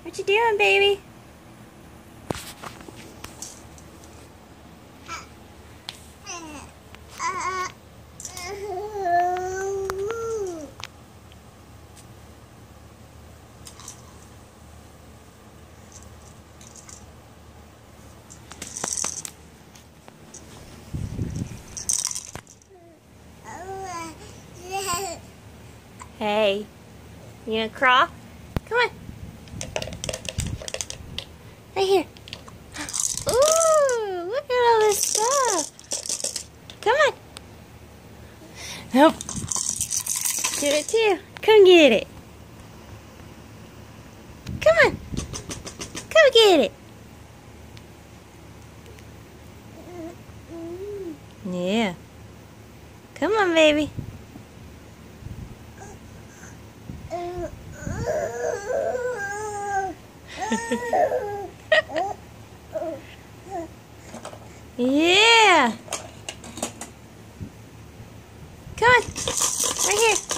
What you doing, baby? Hey, you gonna crawl? Come on. Right here. Ooh, look at all this stuff. Come on. Nope. Get it too. Come get it. Come on. Come get it. Yeah. Come on, baby. Yeah. Come on. Right here.